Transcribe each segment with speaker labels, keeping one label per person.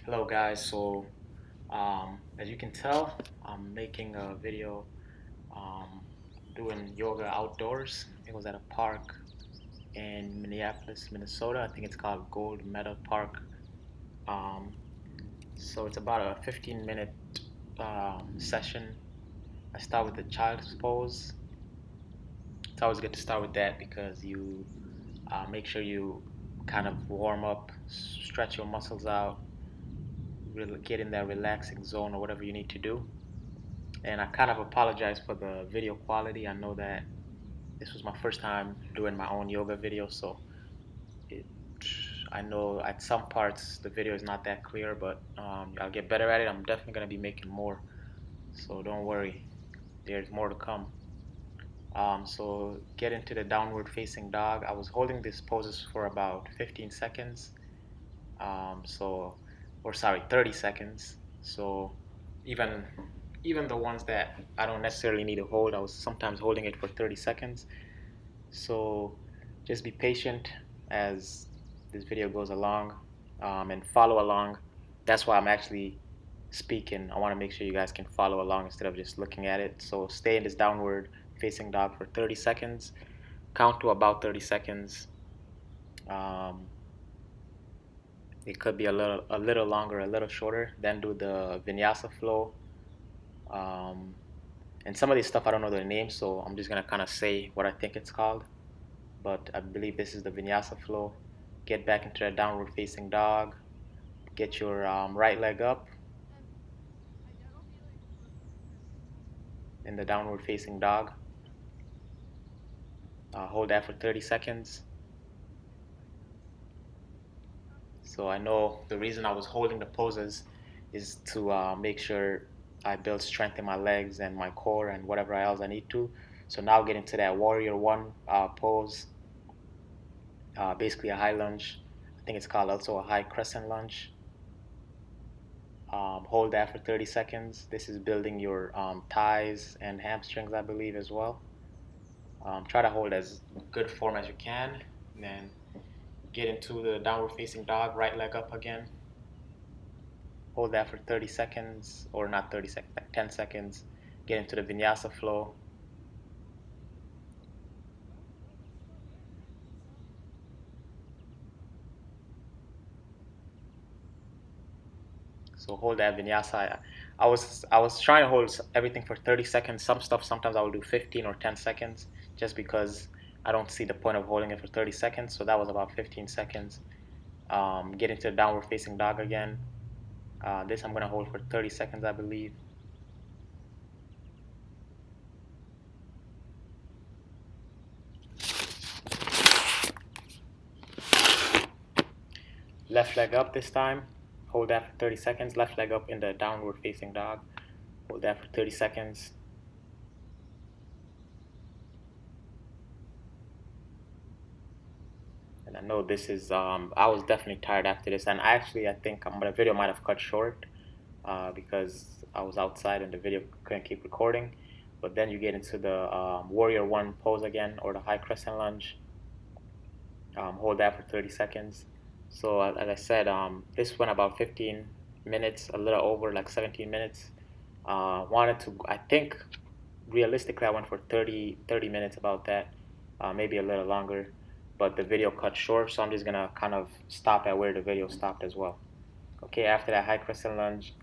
Speaker 1: Hello guys, as you can tell, I'm making a video um, doing yoga outdoors. It was at a park in Minneapolis, Minnesota. I think it's called Gold Meadow Park. Um, so it's about a 15-minute session. I start with the child's pose. It's always good to start with that because you make sure you kind of warm up, stretch your muscles out, get in that relaxing zone or whatever you need to do. And I kind of apologize for the video quality. I know that this was my first time doing my own yoga video, so it, I know at some parts the video is not that clear, but I'll get better at it. I'm definitely going to be making more, so don't worry, there's more to come. So get into the downward facing dog. I was holding these poses for about 15 seconds, um, so, or sorry, 30 seconds. So even even the ones that I don't necessarily need to hold, I was sometimes holding it for 30 seconds. So just be patient as this video goes along, and follow along. That's why I'm actually speaking. I want to make sure you guys can follow along instead of just looking at it. So stay in this downward facing dog for 30 seconds. Count to about 30 seconds. Um, it could be a little longer, a little shorter. Then do the Vinyasa Flow. Um, and some of these stuff I don't know the name, so I'm just gonna kind of say what I think it's called. But I believe this is the Vinyasa Flow. Get back into a downward facing dog. Get your right leg up in the downward facing dog. Hold that for 30 seconds. So I know the reason I was holding the poses is to make sure I build strength in my legs and my core and whatever else I need to. So now get into that warrior one pose, basically a high lunge. I think it's called also a high crescent lunge. Hold that for 30 seconds. This is building your thighs and hamstrings, I believe, as well. Try to hold as good form as you can, and then get into the downward facing dog, right leg up again. Hold that for 30 seconds, or not 30 seconds, like 10 seconds. Get into the Vinyasa Flow. So hold that Vinyasa. I was trying to hold everything for 30 seconds. Some stuff sometimes I will do 15 or 10 seconds just because I don't see the point of holding it for 30 seconds. So that was about 15 seconds. Get into the downward facing dog again. This I'm gonna hold for 30 seconds, I believe. Left leg up this time. Hold that for 30 seconds. Left leg up in the downward facing dog. Hold that for 30 seconds. And I know this is, I was definitely tired after this. And I think the video might have cut short because I was outside and the video couldn't keep recording. But then you get into the warrior one pose again, or the high crescent lunge. Hold that for 30 seconds. So as I said, this went about 15 minutes, a little over, like 17 minutes. Wanted to, I think, realistically, I went for 30 minutes, about that, maybe a little longer, but the video cut short, so I'm just gonna kind of stop at where the video stopped as well. Okay, after that high crescent lunge,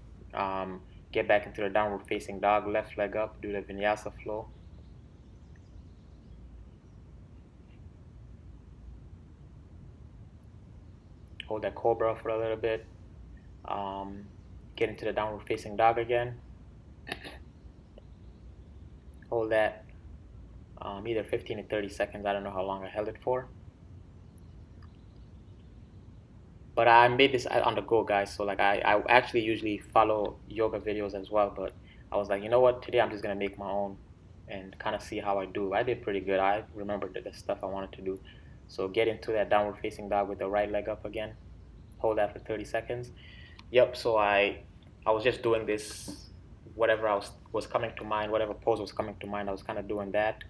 Speaker 1: get back into the downward facing dog, left leg up, do the Vinyasa Flow. Hold that cobra for a little bit. Um, get into the downward facing dog again. Hold that either 15 to 30 seconds. I don't know how long I held it for. But I made this on the go, guys. So like I actually usually follow yoga videos as well, but I was like, you know what? Today I'm just gonna make my own and kind of see how I do. I did pretty good. I remembered the stuff I wanted to do. So get into that downward facing dog with the right leg up again. Hold that for 30 seconds. Yep. So I was just doing this, whatever was coming to mind, whatever pose was coming to mind. I was kind of doing that.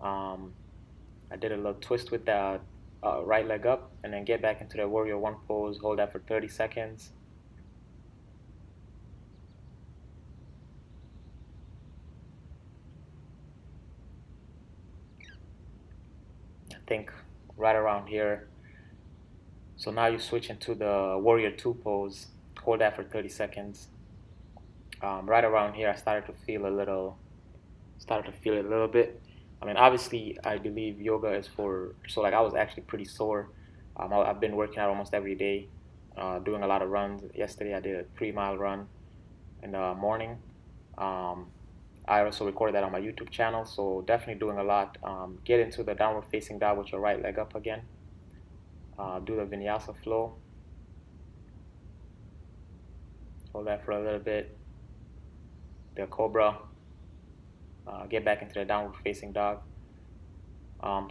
Speaker 1: Um, I did a little twist with the right leg up, and then get back into the warrior one pose. Hold that for 30 seconds. think right around here. So now you switch into the warrior two pose. Hold that for 30 seconds. Right around here, I started to feel it a little bit. I mean, obviously, I believe yoga is for, so like I was actually pretty sore. I've been working out almost every day, doing a lot of runs. Yesterday, I did a 3 mile run in the morning. Um, I also recorded that on my YouTube channel, so definitely doing a lot. Get into the downward facing dog with your right leg up again. Do the Vinyasa Flow. Hold that for a little bit. The Cobra. Get back into the downward facing dog.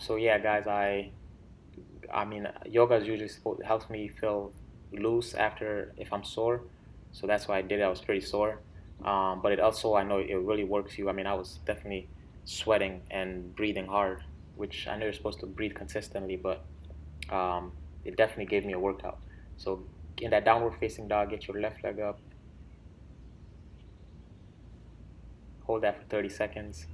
Speaker 1: So yeah, guys, I mean, yoga is usually helps me feel loose after if I'm sore, so that's why I did it. I was pretty sore, but it also, I know it really works you. I mean, I was definitely sweating and breathing hard, which I know you're supposed to breathe consistently, but it definitely gave me a workout. So in that downward facing dog, get your left leg up, hold that for 30 seconds.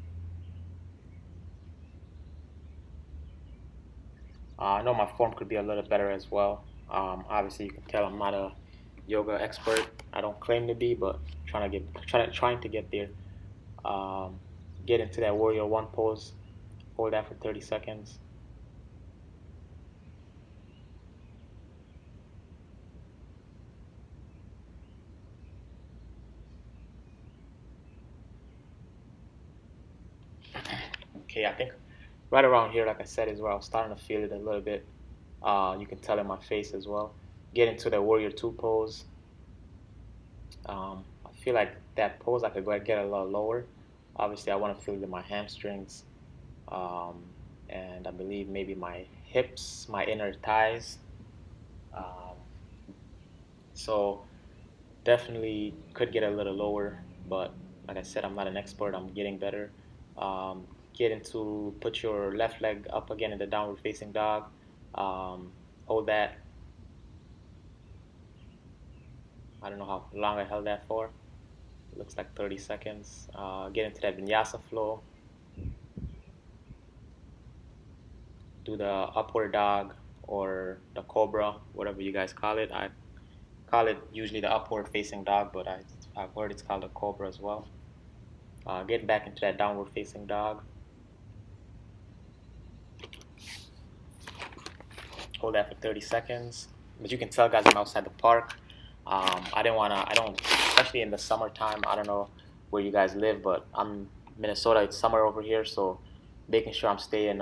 Speaker 1: I know my form could be a little better as well. Obviously, you can tell I'm not a yoga expert. I don't claim to be, but trying to get there. Um, get into that warrior one pose. Hold that for 30 seconds. Okay, I think right around here, like I said, is where I was starting to feel it a little bit. You can tell in my face as well. Get into the warrior two pose. I feel like that pose I could go ahead and get a lot lower. Obviously, I want to feel it in my hamstrings, um, and I believe maybe my hips, my inner thighs. Um, so definitely could get a little lower, but like I said, I'm not an expert. I'm getting better. Um, get into put your left leg up again in the downward facing dog. Um, hold that. I don't know how long I held that for. It looks like 30 seconds. Get into that Vinyasa Flow. Do the upward dog or the cobra, whatever you guys call it. I call it usually the upward facing dog, but I've heard it's called a cobra as well. Get back into that downward facing dog. Hold that for 30 seconds. But you can tell, guys, I'm outside the park. I don't, especially in the summertime. I don't know where you guys live, but I'm Minnesota. It's summer over here, so making sure I'm staying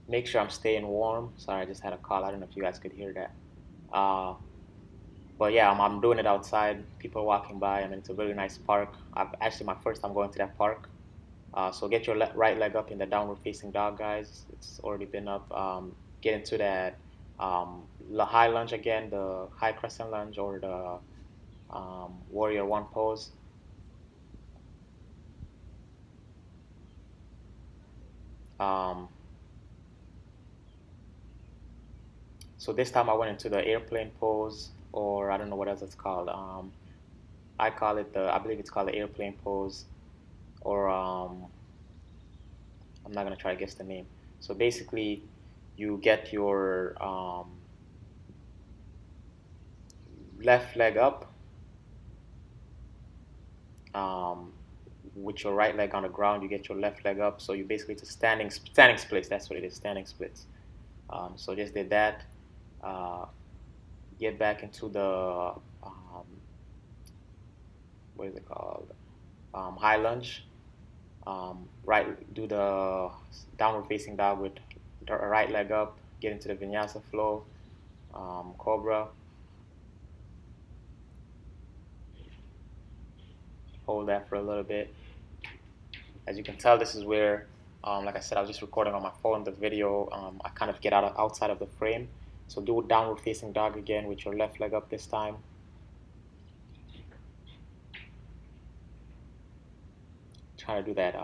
Speaker 1: make sure I'm staying warm. Sorry, I just had a call. I don't know if you guys could hear that. Uh, but yeah, I'm doing it outside. People are walking by. I mean, it's a really nice park. I've actually my first time going to that park. So get your right leg up in the downward facing dog, guys. It's already been up. Get into that high lunge again, the high crescent lunge or the warrior one pose. Um, so this time I went into the airplane pose, or I don't know what else it's called. I believe it's called the airplane pose, or I'm not gonna try to guess the name. So basically, you get your left leg up um, with your right leg on the ground. You get your left leg up, so you basically just standing splits. That's what it is, standing splits. So just did that. Uh, get back into the what is it called? High lunge. Right, do the downward facing dog with the right leg up. Get into the Vinyasa Flow, Cobra. Hold that for a little bit. As you can tell, this is where, like I said, I was just recording on my phone. The video, I kind of get outside of the frame. So do a downward facing dog again with your left leg up this time. Try to do that,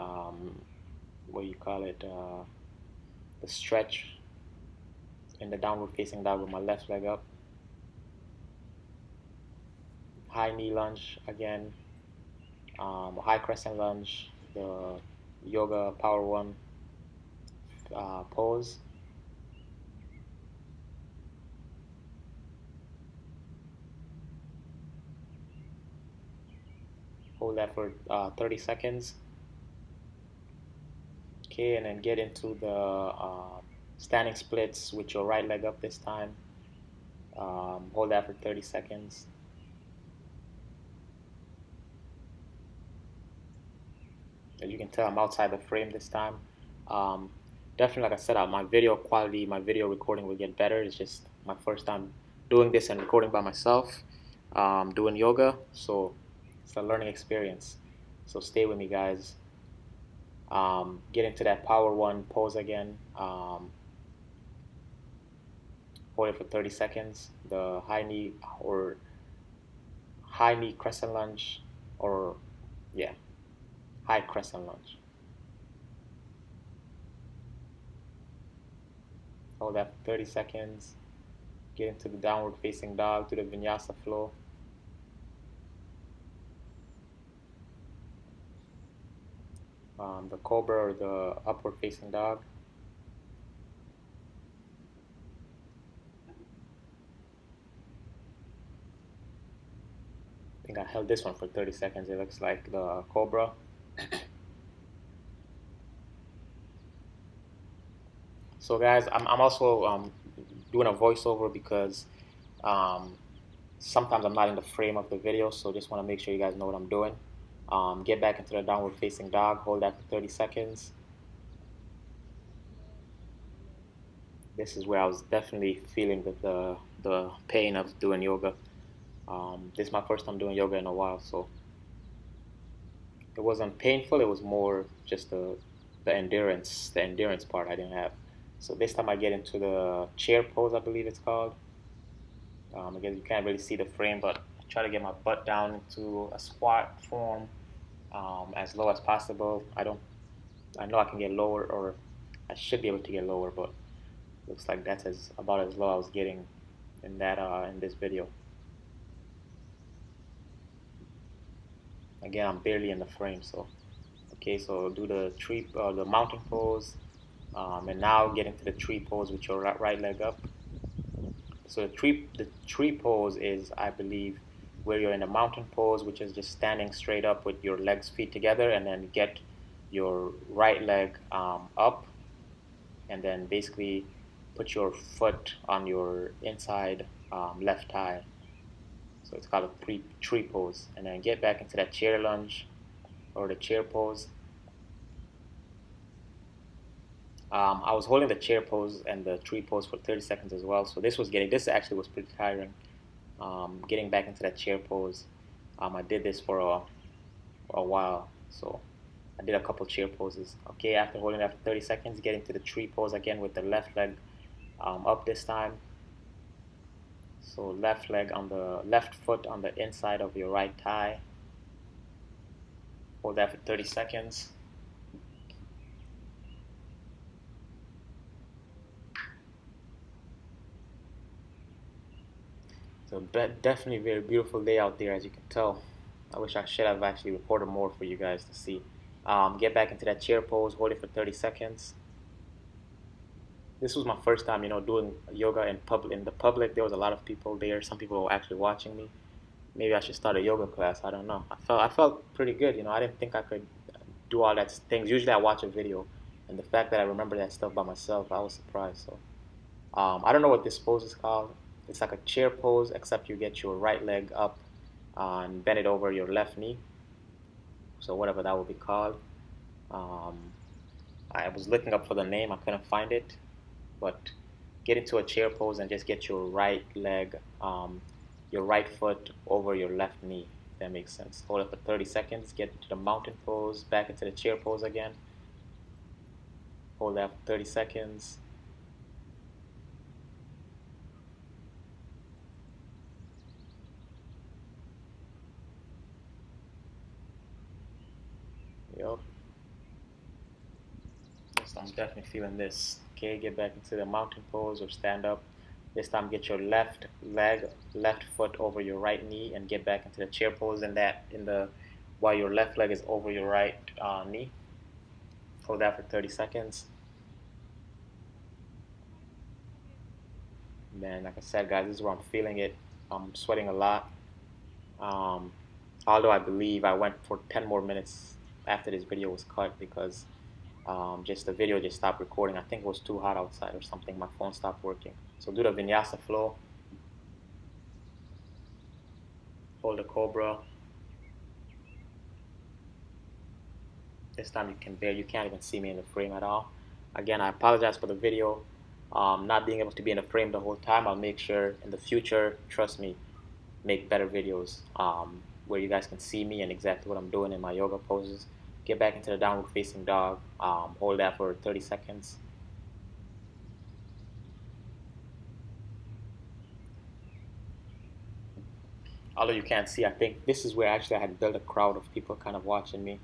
Speaker 1: what do you call it, the stretch in the downward facing dog with my left leg up. High knee lunge again. high crescent lunge, the yoga power one pose. Hold that for 30 seconds. Okay, and then get into the standing splits with your right leg up this time. Hold that for 30 seconds. As you can tell, I'm outside the frame this time. Definitely, like I said, my video quality, my video recording will get better. It's just my first time doing this and recording by myself, doing yoga. So it's a learning experience. So stay with me, guys. Get into that power one pose again. Hold it for 30 seconds. The high knee crescent lunge, or yeah, high crescent lunge. Hold that for 30 seconds. Get into the downward facing dog, to the Vinyasa Flow. The cobra, or the upward facing dog. I think I held this one for 30 seconds. It looks like the cobra. So guys, I'm also doing a voiceover because sometimes I'm not in the frame of the video, so just want to make sure you guys know what I'm doing. Get back into the downward facing dog, hold that for 30 seconds. This is where I was definitely feeling the pain of doing yoga. This is my first time doing yoga in a while, so it wasn't painful. It was more just the endurance part I didn't have. So this time I get into the chair pose, I believe it's called. Again, you can't really see the frame, but I try to get my butt down into a squat form as low as possible. I know I can get lower, or I should be able to get lower, but looks like that's about as low I was getting in this video. Again, I'm barely in the frame, so okay. So do the mountain pose, and now get into the tree pose with your right leg up. So the tree pose is, I believe, where you're in a mountain pose, which is just standing straight up with your feet together, and then get your right leg up, and then basically put your foot on your inside left thigh. So it's called a tree pose, and then get back into that chair lunge or the chair pose. I was holding the chair pose and the tree pose for 30 seconds as well. So this actually was pretty tiring. Getting back into that chair pose. I did this for a while, so I did a couple chair poses. Okay, after holding that for 30 seconds, get into the tree pose again with the left leg up this time. So left foot on the inside of your right thigh. Hold that for 30 seconds. So definitely very beautiful day out there, as you can tell. I wish I should have actually recorded more for you guys to see. Get back into that chair pose, hold it for 30 seconds. This was my first time, doing yoga in the public. There was a lot of people there. Some people were actually watching me. Maybe I should start a yoga class. I don't know. I felt pretty good. I didn't think I could do all that things. Usually I watch a video, and the fact that I remember that stuff by myself, I was surprised. So I don't know what this pose is called. It's like a chair pose, except you get your right leg up and bend it over your left knee. So whatever that would be called. I was looking up for the name. I couldn't find it. But get into a chair pose and just get your right leg, your right foot over your left knee. If that makes sense. Hold it for 30 seconds. Get into the mountain pose. Back into the chair pose again. Hold that for 30 seconds. Yep. So I'm definitely feeling this. Okay, get back into the mountain pose or stand up. This time get your left foot over your right knee and get back into the chair pose in the while your left leg is over your right knee. Hold that for 30 seconds. And then, like I said, guys, this is where I'm feeling it. I'm sweating a lot. Um, Although I believe I went for 10 more minutes after this video was cut because just the video just stopped recording. I think it was too hot outside or something. My phone stopped working. So do the Vinyasa Flow. Hold the Cobra. This time you can't even see me in the frame at all. Again, I apologize for the video not being able to be in the frame the whole time. I'll make sure in the future, trust me, make better videos where you guys can see me and exactly what I'm doing in my yoga poses. Get back into the downward facing dog. Hold that for 30 seconds. Although you can't see, I think this is where actually I had built a crowd of people kind of watching me.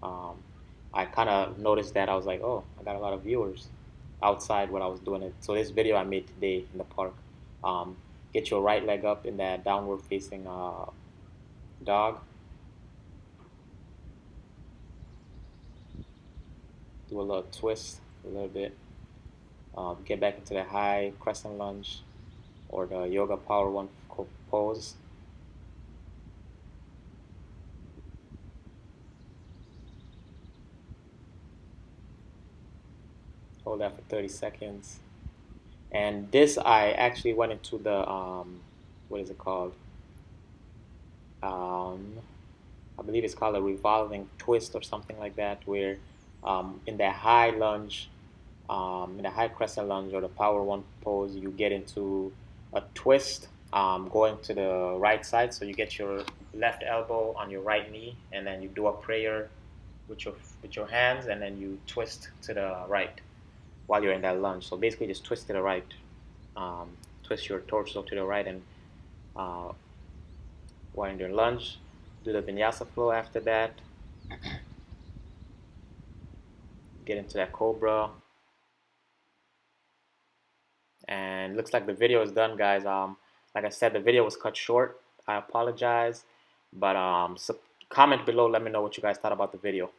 Speaker 1: Um, I kind of noticed that I was like, oh, I got a lot of viewers outside when I was doing it. So this video I made today in the park. Um, get your right leg up in that downward facing dog. Do a little twist, a little bit. Get back into the high crescent lunge or the yoga power one pose. Hold that for 30 seconds. And this I actually went into the what is it called? I believe it's called a revolving twist or something like that, where in the high lunge, in the high crescent lunge or the power one pose, you get into a twist going to the right side. So you get your left elbow on your right knee, and then you do a prayer with your hands, and then you twist to the right while you're in that lunge. So basically, just twist to the right, twist your torso to the right, and while in your lunge, do the Vinyasa Flow after that. Get into that Cobra. And looks like the video is done, guys. Like I said, the video was cut short. I apologize, but comment below. Let me know what you guys thought about the video.